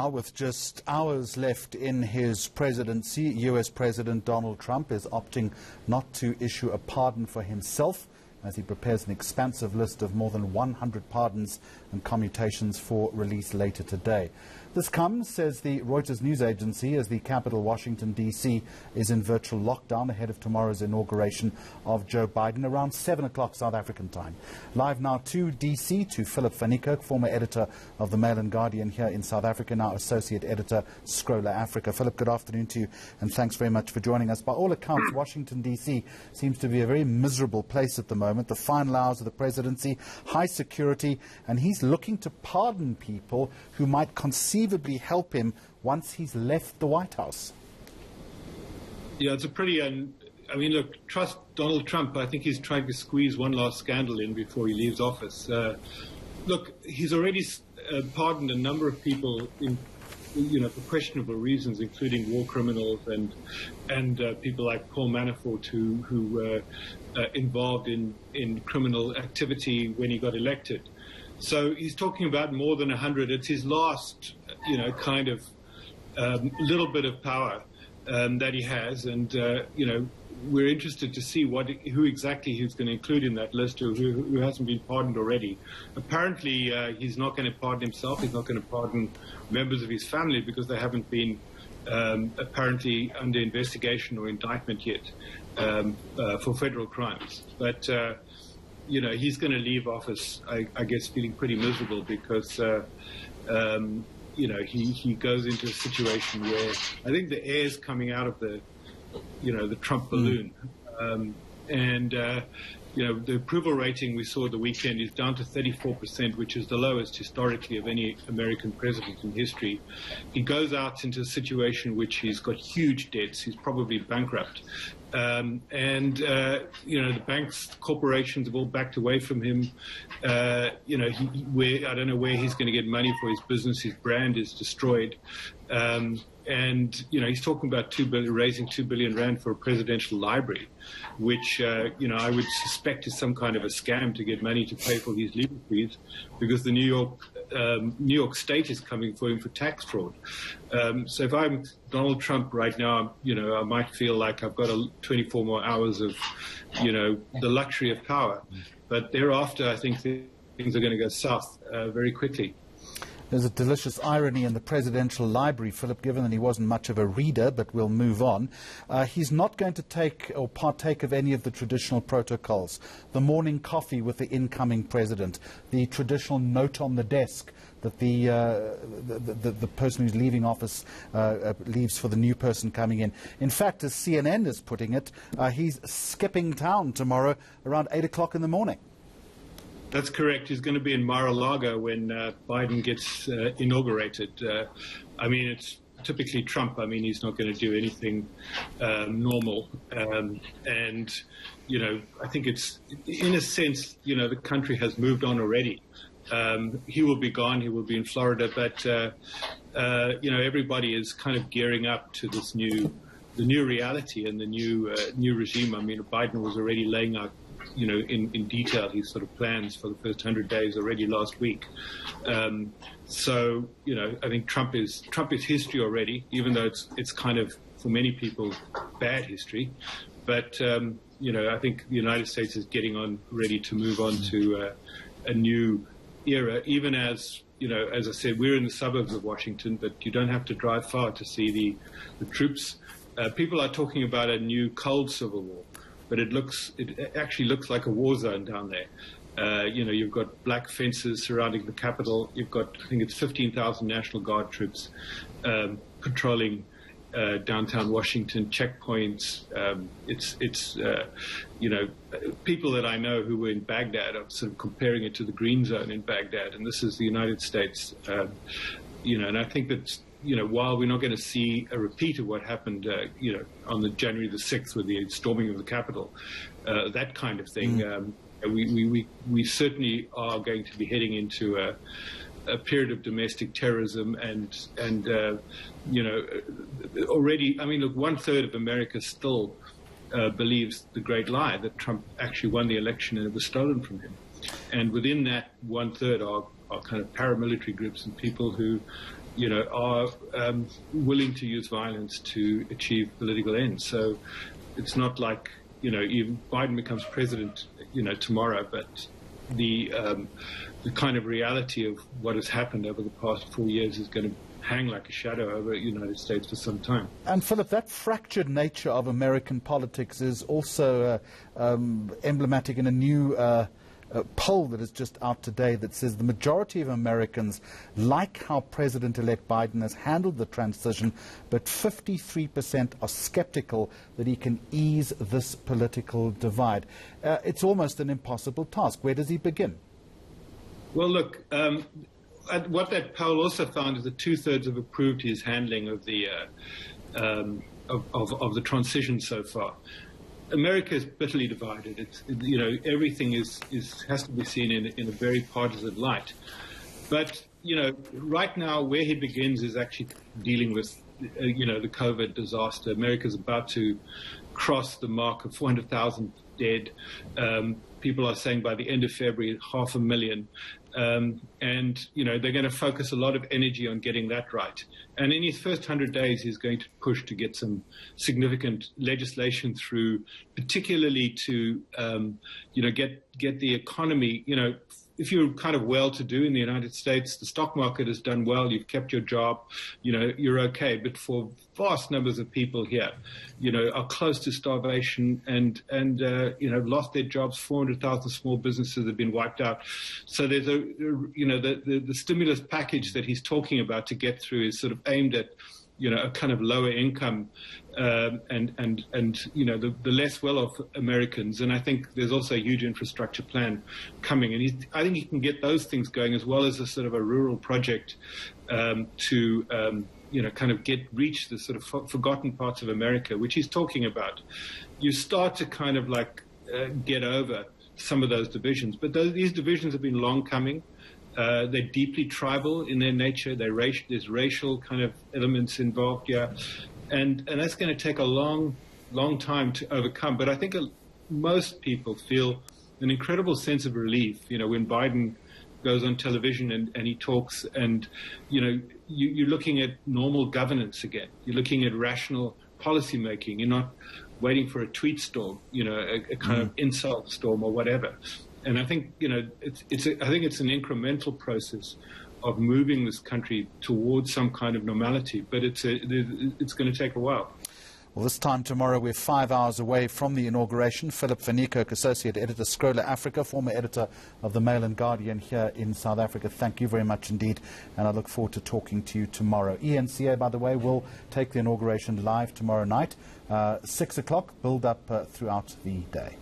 With just hours left in his presidency, U.S. President Donald Trump is opting not to issue a pardon for himself as he prepares an expansive list of more than 100 pardons and commutations for release later today. This comes, says the Reuters news agency, as the capital, Washington, D.C., is in virtual lockdown ahead of tomorrow's inauguration of Joe Biden around 7 o'clock South African time. Live now to D.C. to Philip van Niekerk, former editor of the Mail and Guardian here in South Africa, now associate editor, Scrolla Africa. Philip, good afternoon to you, and thanks very much for joining us. By all accounts, Washington, D.C. seems to be a very miserable place at the moment. The final hours of the presidency, high security, and he's looking to pardon people who might conceivably help him once he's left the White House. Yeah, it's a pretty, I mean, look, trust Donald Trump. I think he's trying to squeeze one last scandal in before he leaves office. Look, he's already pardoned a number of people for questionable reasons, including war criminals and people like Paul Manafort who were involved in criminal activity when he got elected. So he's talking about more than 100. It's his last, kind of little bit of power that he has, and we're interested to see who exactly he's going to include in that list, who hasn't been pardoned already. Apparently, he's not going to pardon himself. He's not going to pardon members of his family because they haven't been apparently under investigation or indictment yet for federal crimes. But he's going to leave office, I guess, feeling pretty miserable because he goes into a situation where I think the air is coming out of the Trump balloon. The approval rating we saw the weekend is down to 34%, which is the lowest historically of any American president in history. He goes out into a situation which he's got huge debts. He's probably bankrupt. The banks, corporations have all backed away from him. I don't know where he's going to get money for his business. His brand is destroyed. He's talking about raising 2 billion rand for a presidential library, which, I would suspect is some kind of a scam to get money to pay for his legal fees, because the New York State is coming for him for tax fraud. So if I'm Donald Trump right now, I might feel like I've got 24 more hours of, the luxury of power. But thereafter, I think things are going to go south very quickly. There's a delicious irony in the presidential library, Philip, given that he wasn't much of a reader, but we'll move on. He's not going to take or partake of any of the traditional protocols. The morning coffee with the incoming president, the traditional note on the desk that the person who's leaving office leaves for the new person coming in. In fact, as CNN is putting it, he's skipping town tomorrow around 8 o'clock in the morning. That's correct. He's going to be in Mar-a-Lago when Biden gets inaugurated. It's typically Trump. He's not going to do anything normal. I think it's, in a sense, the country has moved on already. He will be gone. He will be in Florida. But, everybody is kind of gearing up to the new reality and the new regime. Biden was already laying out in detail his sort of plans for the first 100 days already last week. I think Trump is history already, even though it's kind of, for many people, bad history. But, I think the United States is getting on ready to move on to a new era, even as, as I said, we're in the suburbs of Washington, but you don't have to drive far to see the troops. People are talking about a new cold civil war. But it actually looks like a war zone down there. You've got black fences surrounding the Capitol. You've got, I think it's 15,000 National Guard troops patrolling downtown Washington, checkpoints. People that I know who were in Baghdad are sort of comparing it to the Green Zone in Baghdad, and this is the United States. And I think that, while we're not going to see a repeat of what happened, on the January the 6th with the storming of the Capitol, that kind of thing, we certainly are going to be heading into a period of domestic terrorism and already, look, 1/3 of America still believes the great lie that Trump actually won the election and it was stolen from him. And within that 1/3 are kind of paramilitary groups and people who are willing to use violence to achieve political ends. So it's not like, even Biden becomes president, tomorrow, but the kind of reality of what has happened over the past 4 years is going to hang like a shadow over the United States for some time. And Philip, that fractured nature of American politics is also emblematic in a new poll that is just out today that says the majority of Americans like how President-elect Biden has handled the transition, but 53% are skeptical that he can ease this political divide. It's almost an impossible task. Where does he begin? Well, look, what that poll also found is that 2/3 have approved his handling of the of the transition so far. America is bitterly divided. It's, everything has to be seen in a very partisan light. But, right now where he begins is actually dealing with, the COVID disaster. America's about to cross the mark of 400,000 dead. People are saying by the end of February, 500,000. And, they're going to focus a lot of energy on getting that right. And in his first 100 days, he's going to push to get some significant legislation through, particularly to, get the economy, if you're kind of well-to-do in the United States, the stock market has done well, you've kept your job, you're okay. But for vast numbers of people here, are close to starvation and lost their jobs, 400,000 small businesses have been wiped out. So there's the stimulus package that he's talking about to get through is sort of aimed at, a kind of lower income and the less well-off Americans. And I think there's also a huge infrastructure plan coming. And I think he can get those things going, as well as a sort of a rural project to kind of reach the sort of forgotten parts of America, which he's talking about. You start to kind of get over some of those divisions. But these divisions have been long coming. They're deeply tribal in their nature. There's racial kind of elements involved here. And that's going to take a long, long time to overcome. But I think most people feel an incredible sense of relief, when Biden goes on television and he talks and, you're looking at normal governance again. You're looking at rational policy making. You're not waiting for a tweet storm, a kind of insult storm or whatever. And I think, I think it's an incremental process of moving this country towards some kind of normality, but it's going to take a while. Well, this time tomorrow, we're 5 hours away from the inauguration. Philip van Niekerk, Associate Editor, Scrolla Africa, former editor of the Mail and Guardian here in South Africa. Thank you very much indeed, and I look forward to talking to you tomorrow. ENCA, by the way, will take the inauguration live tomorrow night, 6 o'clock, build up throughout the day.